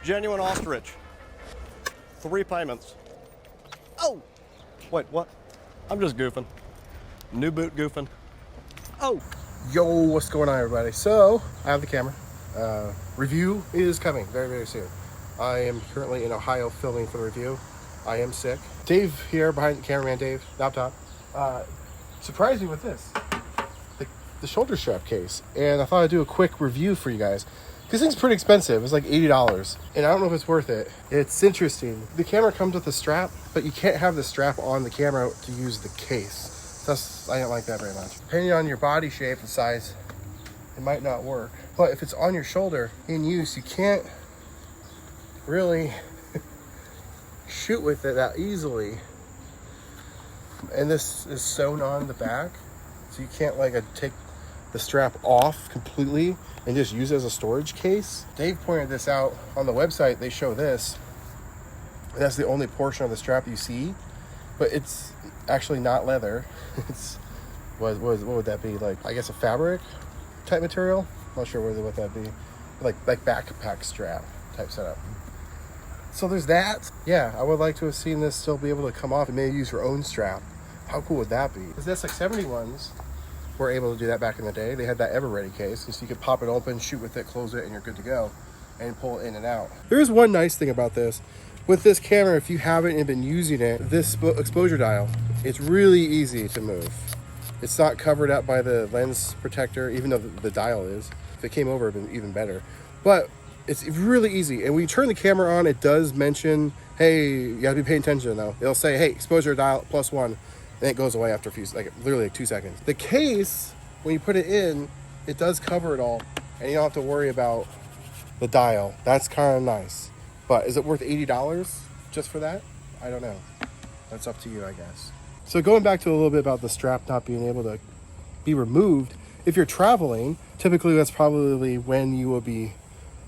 Genuine ostrich. 3 payments. Oh! Wait, what? I'm just goofing. New boot goofing. Oh! Yo, what's going on, everybody? So, I have the camera. Review is coming very, very soon. I am currently in Ohio filming for the review. I am sick. Dave here, behind the cameraman Dave, laptop, surprised me with this. The shoulder strap case. And I thought I'd do a quick review for you guys. This thing's pretty expensive. It's like $80. And I don't know if it's worth it. It's interesting. The camera comes with a strap, but you can't have the strap on the camera to use the case. I don't like that very much. Depending on your body shape and size, it might not work. But if it's on your shoulder in use, you can't really shoot with it that easily. And this is sewn on the back, so you can't like take the strap off completely and just use it as a storage case. Dave pointed this out on the website. They show this, and that's the only portion of the strap you see, but it's actually not leather. It's what would that be, like, I guess a fabric type material? I'm not sure what that'd be. Like backpack strap type setup. So there's that. Yeah, I would like to have seen this still be able to come off and maybe use your own strap. How cool would that be? Because the SX71s were able to do that back in the day. They had that ever-ready case, so you could pop it open, shoot with it, close it, and you're good to go, and pull it in and out. There's one nice thing about this. With this camera, if you haven't been using it, this exposure dial, it's really easy to move. It's not covered up by the lens protector, even though the dial is. If it came over, it'd been even better. But it's really easy. And when you turn the camera on, it does mention, hey, you gotta be paying attention though. It'll say, hey, exposure dial +1, and it goes away after a few, literally like 2 seconds. The case, when you put it in, it does cover it all, and you don't have to worry about the dial. That's kind of nice. But is it worth $80 just for that? I don't know. That's up to you, I guess. So going back to a little bit about the strap not being able to be removed, if you're traveling, typically that's probably when you will be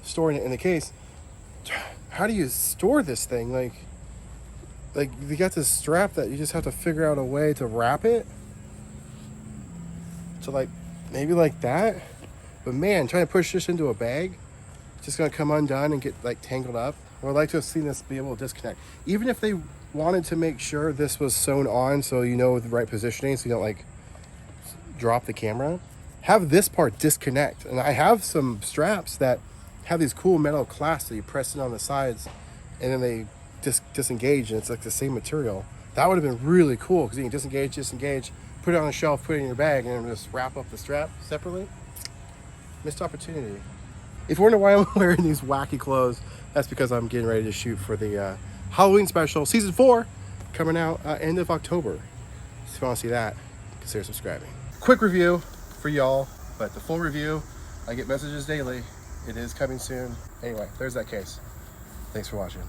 storing it in the case. How do you store this thing? Like you got this strap that you just have to figure out a way to wrap it. So maybe like that. But man, trying to push this into a bag, it's just gonna come undone and get tangled up. I would like to have seen this be able to disconnect. Even if they wanted to make sure this was sewn on so you know the right positioning, so you don't drop the camera, have this part disconnect. And I have some straps that have these cool metal clasps that you press in on the sides and then they disengage, and it's like the same material. That would have been really cool because you can disengage, put it on a shelf, put it in your bag, and then just wrap up the strap separately. Missed opportunity. If you wonder why I'm wearing these wacky clothes, that's because I'm getting ready to shoot for the Halloween special, season 4, coming out end of October. So if you want to see that, consider subscribing. Quick review for y'all, but the full review, I get messages daily. It is coming soon. Anyway, there's that case. Thanks for watching.